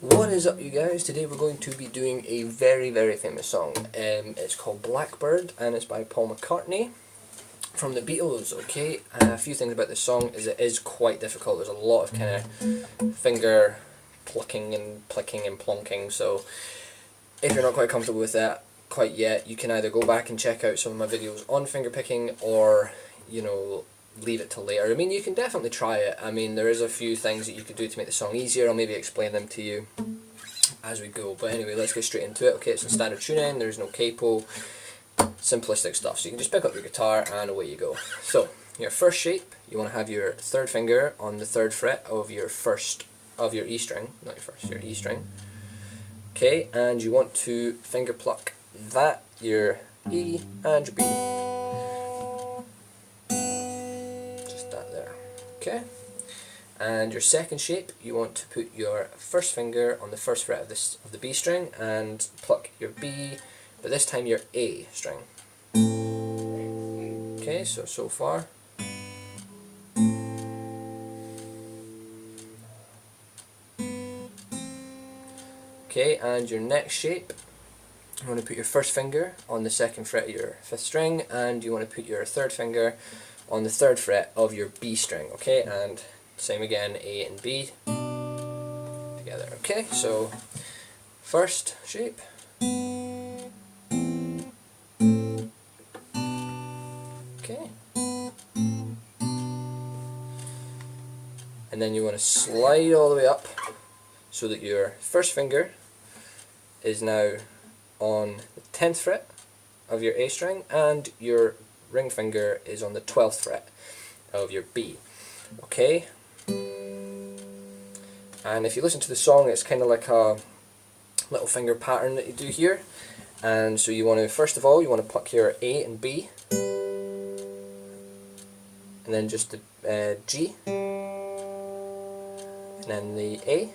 What is up, you guys? Today we're going to be doing a very famous song. It's called Blackbird and it's by Paul McCartney from the Beatles. Okay, a few things about this song is it is quite difficult. There's a lot of kind of finger plucking and plicking and plonking, so if you're not quite comfortable with that quite yet, you can either go back and check out some of my videos on finger picking, or leave it till later. I mean, you can definitely try it. I mean, there is a few things that you could do to make the song easier. I'll maybe explain them to you as we go. But anyway, let's get straight into it. Okay, it's in standard tuning, there's no capo, simplistic stuff. So you can just pick up your guitar and away you go. So, your first shape, you want to have your third finger on the third fret of your E string, not your first, your E string. Okay, and you want to finger pluck that, your E and your B. Okay, and your second shape, you want to put your first finger on the first fret of the B string and pluck your B, but this time your A string. Okay, so far. Okay, and your next shape, you want to put your first finger on the second fret of your fifth string, and you want to put your third finger on the third fret of your B string. Okay, and same again, A and B together. Okay, so first shape. Okay, and then you want to slide all the way up so that your first finger is now on the 10th fret of your A string and your ring finger is on the 12th fret of your B. Okay, and if you listen to the song, it's kind of like a little finger pattern that you do here. And so you want to, first of all, you want to pluck your A and B, and then just the G, and then the A,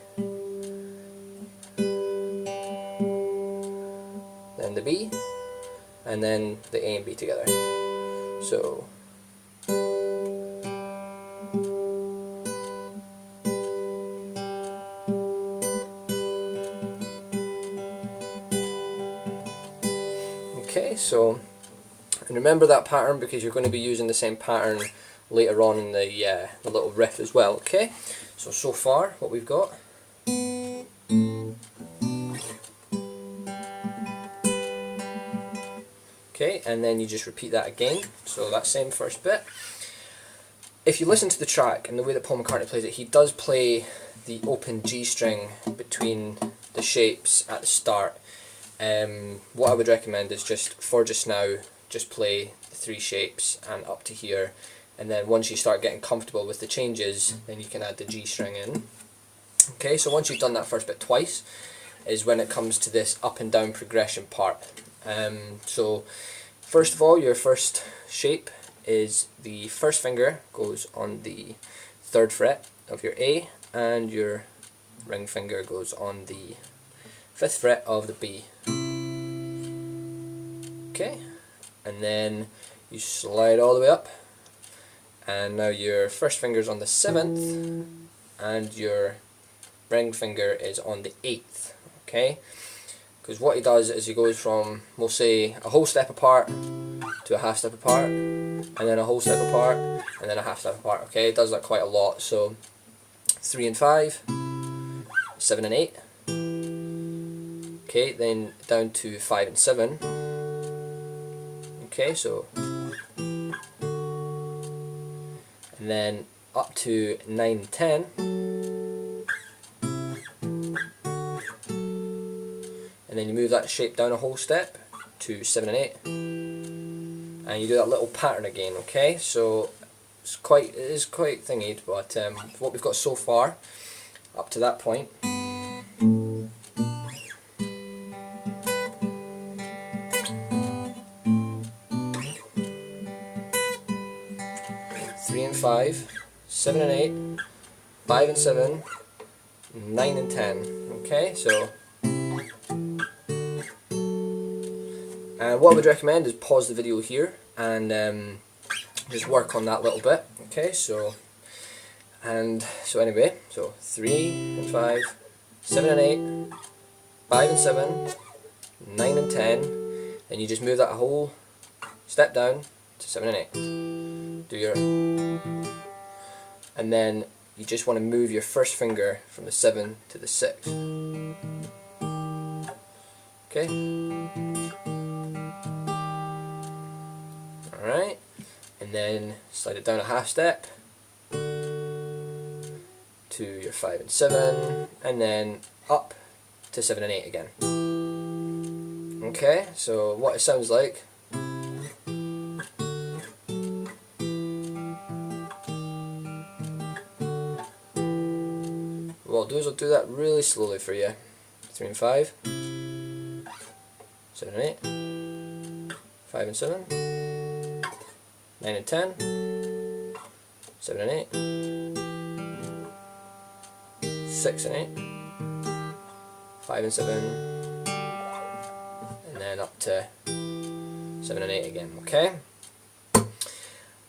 then the B, and then the A and B together. So okay, so, and remember that pattern because you're going to be using the same pattern later on in the little riff as well. Okay, so far what we've got. Okay, and then you just repeat that again, so that same first bit. If you listen to the track and the way that Paul McCartney plays it, he does play the open G string between the shapes at the start. What I would recommend is just now, just play the three shapes and up to here, and then once you start getting comfortable with the changes, then you can add the G string in. Okay, so once you've done that first bit twice, is when it comes to this up and down progression part. So first of all, your first shape is the first finger goes on the third fret of your A and your ring finger goes on the fifth fret of the B. Okay, and then you slide all the way up, and now your first finger is on the 7th and your ring finger is on the 8th. Okay, because what he does is he goes from, we'll say, a whole step apart to a half step apart, and then a whole step apart, and then a half step apart. Okay, it does that quite a lot. So 3 and 5, 7 and 8. Okay, then down to 5 and 7. Okay, so, and then up to 9 and 10. And then you move that shape down a whole step to 7 and 8, and you do that little pattern again. Okay, so it is quite thingy, but what we've got so far up to that point 5, 7 and 8, 5 and 7, 9 and 10. Okay, so what I would recommend is pause the video here and just work on that little bit. Okay, so anyway, so 3 and 5, 7 and 8, 5 and 7, 9 and 10, and you just move that whole step down to 7 and 8. Do your, and then you just want to move your first finger from the 7 to the 6. Okay? Alright, and then slide it down a half step to your 5 and 7, and then up to 7 and 8 again. Okay, so what it sounds like. What I'll do is I'll do that really slowly for you. 3 and 5, 7 and 8, 5 and 7, 9 and 10, 7 and 8, 6 and 8, 5 and 7, and then up to 7 and 8 again, okay?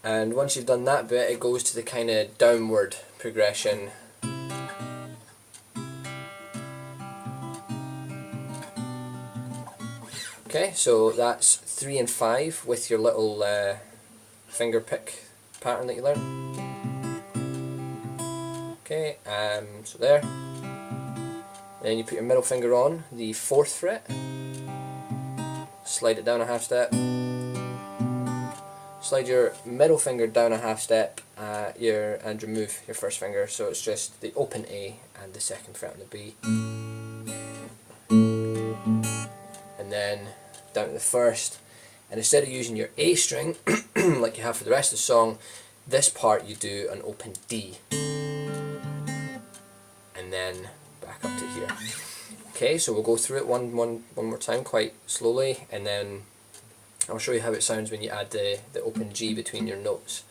And once you've done that bit, it goes to the kind of downward progression. Okay, so that's 3 and 5 with your little finger pick pattern that you learned. Okay, so there. Then you put your middle finger on the 4th fret, slide it down a half step, slide your middle finger down a half step and remove your first finger, so it's just the open A and the 2nd fret on the B. And then down to the 1st, and instead of using your A string like you have for the rest of the song, this part you do an open D, and then back up to here. Okay, so we'll go through it one more time quite slowly, and then I'll show you how it sounds when you add the open G between your notes.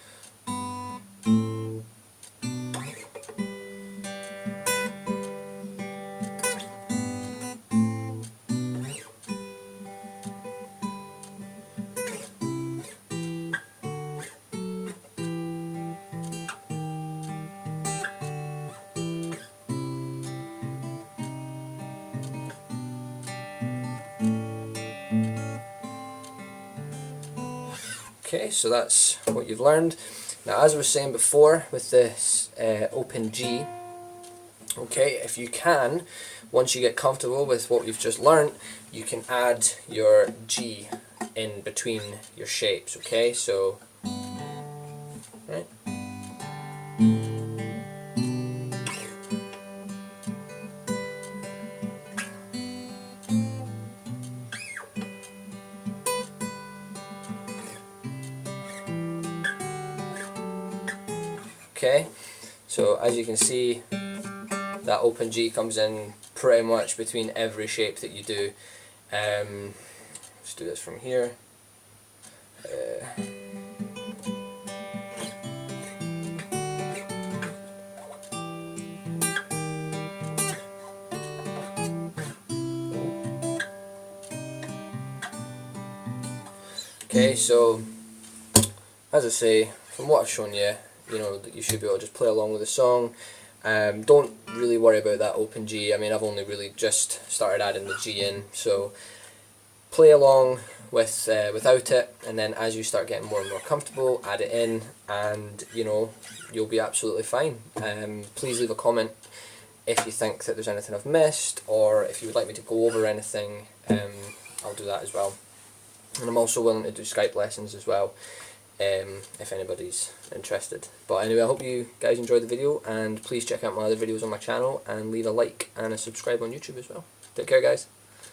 Okay, so that's what you've learned. Now, as I was saying before with this open G, okay, if you can, once you get comfortable with what you've just learned, you can add your G in between your shapes, okay, so, right. Okay, so as you can see, that open G comes in pretty much between every shape that you do. Let's do this from here. Okay, so as I say, from what I've shown you, you know that you should be able to just play along with the song. Don't really worry about that open G. I mean, I've only really just started adding the G in, so play along with without it, and then as you start getting more and more comfortable, add it in, and you know you'll be absolutely fine. Please leave a comment if you think that there's anything I've missed, or if you would like me to go over anything. I'll do that as well, and I'm also willing to do Skype lessons as well, if anybody's interested. But anyway, I hope you guys enjoyed the video, and please check out my other videos on my channel and leave a like and a subscribe on YouTube as well. Take care, guys.